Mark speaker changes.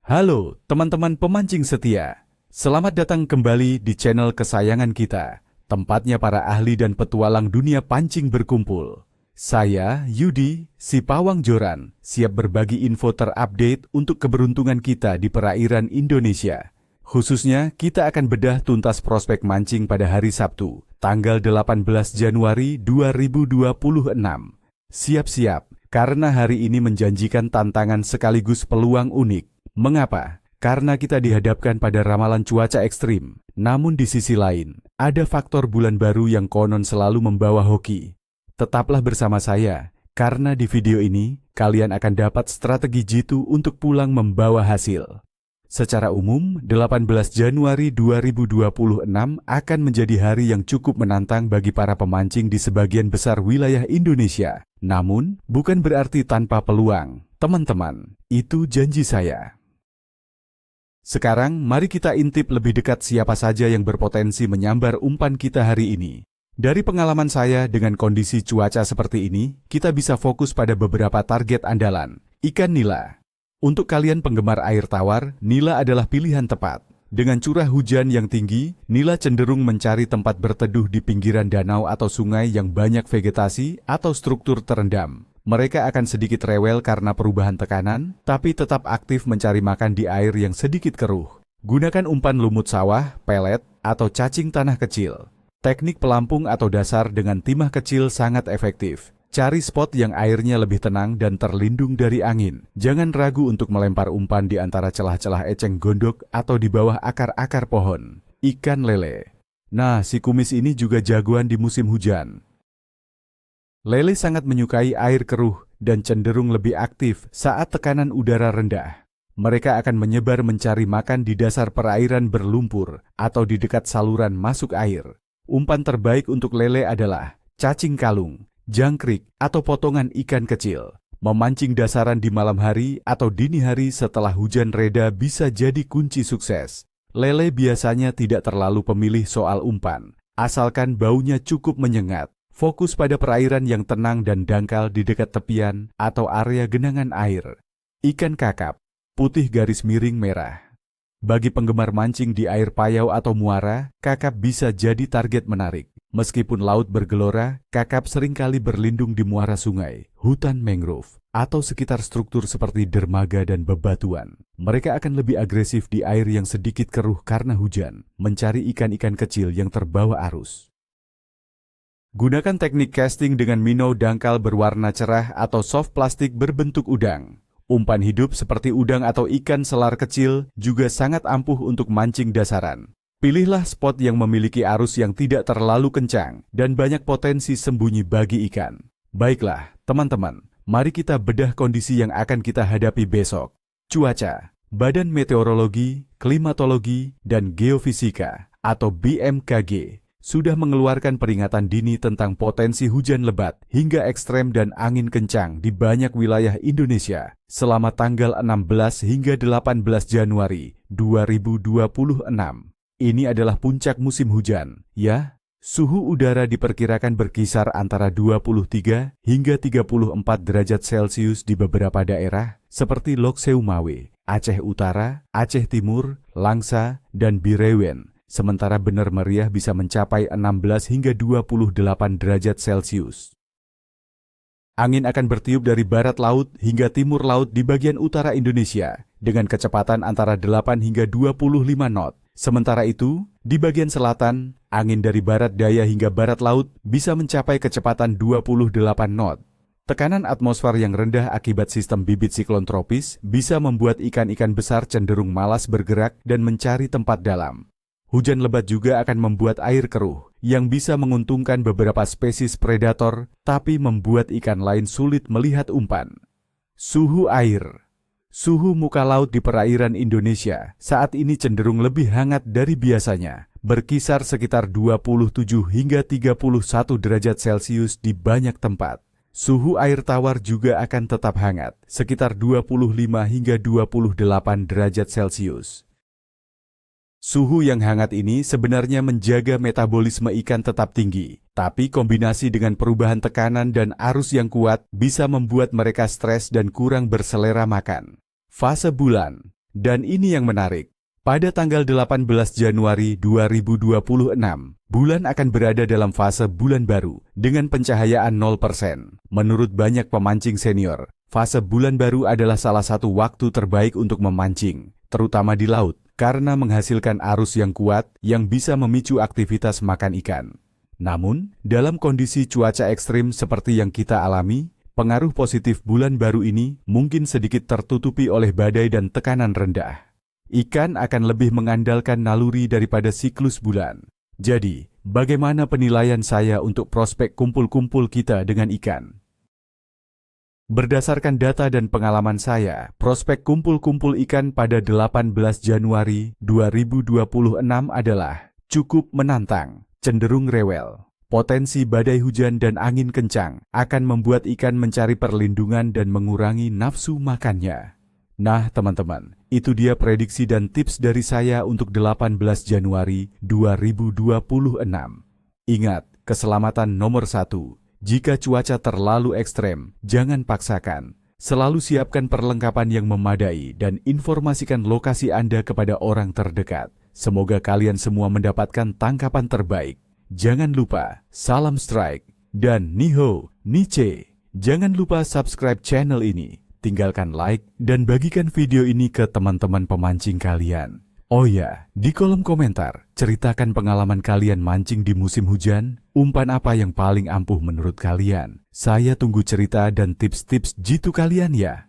Speaker 1: Halo teman-teman pemancing setia, selamat datang kembali di channel kesayangan kita, tempatnya para ahli dan petualang dunia pancing berkumpul. Saya, Yudi, si pawang joran, siap berbagi info terupdate untuk keberuntungan kita di perairan Indonesia. Khususnya, kita akan bedah tuntas prospek mancing pada hari Sabtu, tanggal 18 Januari 2026. Siap-siap, karena hari ini menjanjikan tantangan sekaligus peluang unik. Mengapa? Karena kita dihadapkan pada ramalan cuaca ekstrim. Namun di sisi lain, ada faktor bulan baru yang konon selalu membawa hoki. Tetaplah bersama saya, karena di video ini, kalian akan dapat strategi jitu untuk pulang membawa hasil. Secara umum, 18 Januari 2026 akan menjadi hari yang cukup menantang bagi para pemancing di sebagian besar wilayah Indonesia. Namun, bukan berarti tanpa peluang. Teman-teman, itu janji saya. Sekarang, mari kita intip lebih dekat siapa saja yang berpotensi menyambar umpan kita hari ini. Dari pengalaman saya dengan kondisi cuaca seperti ini, kita bisa fokus pada beberapa target andalan. Ikan nila. Untuk kalian penggemar air tawar, nila adalah pilihan tepat. Dengan curah hujan yang tinggi, nila cenderung mencari tempat berteduh di pinggiran danau atau sungai yang banyak vegetasi atau struktur terendam. Mereka akan sedikit rewel karena perubahan tekanan, tapi tetap aktif mencari makan di air yang sedikit keruh. Gunakan umpan lumut sawah, pelet, atau cacing tanah kecil. Teknik pelampung atau dasar dengan timah kecil sangat efektif. Cari spot yang airnya lebih tenang dan terlindung dari angin. Jangan ragu untuk melempar umpan di antara celah-celah eceng gondok atau di bawah akar-akar pohon. Ikan lele. Nah, si kumis ini juga jagoan di musim hujan. Lele sangat menyukai air keruh dan cenderung lebih aktif saat tekanan udara rendah. Mereka akan menyebar mencari makan di dasar perairan berlumpur atau di dekat saluran masuk air. Umpan terbaik untuk lele adalah cacing kalung, jangkrik, atau potongan ikan kecil. Memancing dasaran di malam hari atau dini hari setelah hujan reda bisa jadi kunci sukses. Lele biasanya tidak terlalu pemilih soal umpan, asalkan baunya cukup menyengat. Fokus pada perairan yang tenang dan dangkal di dekat tepian atau area genangan air. Ikan kakap, putih garis miring merah. Bagi penggemar mancing di air payau atau muara, kakap bisa jadi target menarik. Meskipun laut bergelora, kakap seringkali berlindung di muara sungai, hutan mangrove, atau sekitar struktur seperti dermaga dan bebatuan. Mereka akan lebih agresif di air yang sedikit keruh karena hujan, mencari ikan-ikan kecil yang terbawa arus. Gunakan teknik casting dengan minnow dangkal berwarna cerah atau soft plastik berbentuk udang. Umpan hidup seperti udang atau ikan selar kecil juga sangat ampuh untuk mancing dasaran. Pilihlah spot yang memiliki arus yang tidak terlalu kencang dan banyak potensi sembunyi bagi ikan. Baiklah, teman-teman, mari kita bedah kondisi yang akan kita hadapi besok. Cuaca, Badan Meteorologi, Klimatologi, dan Geofisika atau BMKG sudah mengeluarkan peringatan dini tentang potensi hujan lebat hingga ekstrem dan angin kencang di banyak wilayah Indonesia selama tanggal 16 hingga 18 Januari 2026. Ini adalah puncak musim hujan, ya. Suhu udara diperkirakan berkisar antara 23 hingga 34 derajat Celcius di beberapa daerah seperti Lok Seumawe, Aceh Utara, Aceh Timur, Langsa, dan Bireuen. Sementara Bener Meriah bisa mencapai 16 hingga 28 derajat Celcius. Angin akan bertiup dari barat laut hingga timur laut di bagian utara Indonesia dengan kecepatan antara 8 hingga 25 knot. Sementara itu, di bagian selatan, angin dari barat daya hingga barat laut bisa mencapai kecepatan 28 knot. Tekanan atmosfer yang rendah akibat sistem bibit siklon tropis bisa membuat ikan-ikan besar cenderung malas bergerak dan mencari tempat dalam. Hujan lebat juga akan membuat air keruh, yang bisa menguntungkan beberapa spesies predator, tapi membuat ikan lain sulit melihat umpan. Suhu air. Suhu muka laut di perairan Indonesia saat ini cenderung lebih hangat dari biasanya, berkisar sekitar 27 hingga 31 derajat Celcius di banyak tempat. Suhu air tawar juga akan tetap hangat, sekitar 25 hingga 28 derajat Celcius. Suhu yang hangat ini sebenarnya menjaga metabolisme ikan tetap tinggi, tapi kombinasi dengan perubahan tekanan dan arus yang kuat bisa membuat mereka stres dan kurang berselera makan. Fase bulan. Dan ini yang menarik. Pada tanggal 18 Januari 2026, bulan akan berada dalam fase bulan baru dengan pencahayaan 0%. Menurut banyak pemancing senior, fase bulan baru adalah salah satu waktu terbaik untuk memancing, terutama di laut, karena menghasilkan arus yang kuat yang bisa memicu aktivitas makan ikan. Namun, dalam kondisi cuaca ekstrim seperti yang kita alami, pengaruh positif bulan baru ini mungkin sedikit tertutupi oleh badai dan tekanan rendah. Ikan akan lebih mengandalkan naluri daripada siklus bulan. Jadi, bagaimana penilaian saya untuk prospek kumpul-kumpul kita dengan ikan? Berdasarkan data dan pengalaman saya, prospek kumpul-kumpul ikan pada 18 Januari 2026 adalah cukup menantang, cenderung rewel. Potensi badai hujan dan angin kencang akan membuat ikan mencari perlindungan dan mengurangi nafsu makannya. Nah teman-teman, itu dia prediksi dan tips dari saya untuk 18 Januari 2026. Ingat, keselamatan nomor 1. Jika cuaca terlalu ekstrem, jangan paksakan. Selalu siapkan perlengkapan yang memadai dan informasikan lokasi Anda kepada orang terdekat. Semoga kalian semua mendapatkan tangkapan terbaik. Jangan lupa, salam strike dan niho, niche. Jangan lupa subscribe channel ini. Tinggalkan like dan bagikan video ini ke teman-teman pemancing kalian. Oh ya, di kolom komentar, ceritakan pengalaman kalian mancing di musim hujan, umpan apa yang paling ampuh menurut kalian. Saya tunggu cerita dan tips-tips jitu kalian ya.